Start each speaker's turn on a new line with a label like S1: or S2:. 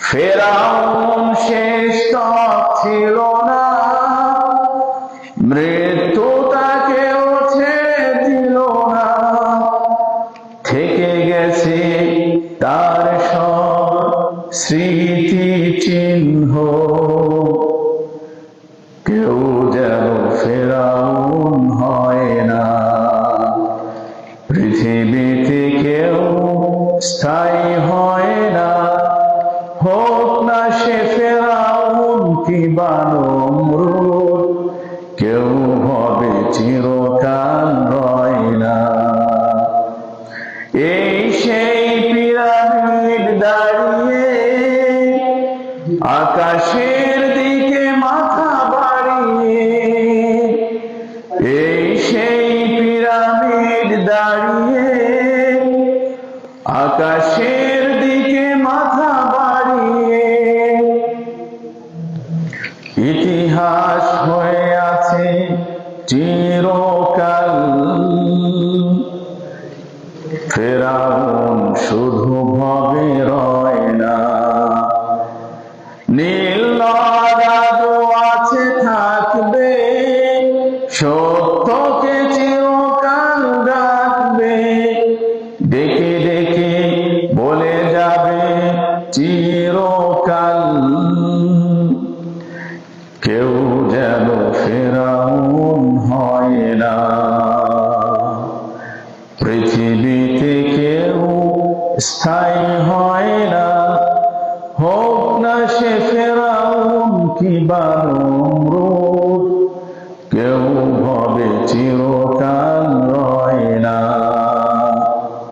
S1: ফেরাউন শেষ তক ছিল না, মৃত্যু তাকেও ছেড়ে দিল না। থেকে গেছে তার সব স্মৃতি চিহ্ন, কেউ যেন ফেরাউন হয় না। পৃথিবীতে কেউ স্থায়ী হয় না, হোক না সে ফেরাউন কিংবা নমরুদ, কেউ হবে চিরকাল রয় না। এই সেই পিরামিড দাঁড়িয়ে আকাশের দিকে মাথা বাড়িয়ে, এই সেই পিরামিড দাঁড়িয়ে আকাশের দিকে মাথা বাড়িয়ে। ইতিহাস হয়ে আছে চিরকাল, ফেরাউন শুধু ভবে রয় না। নীল নদ আছে থাকবে, সত্যকে চিরকাল ডাকবে, ডেকে ডেকে বলে যাবে চিরকাল, কেউ যেন ফেরাউন হয় না। পৃথিবীতে কেউ স্থায়ী হয় না, হোক না সে ফেরাউন কিংবা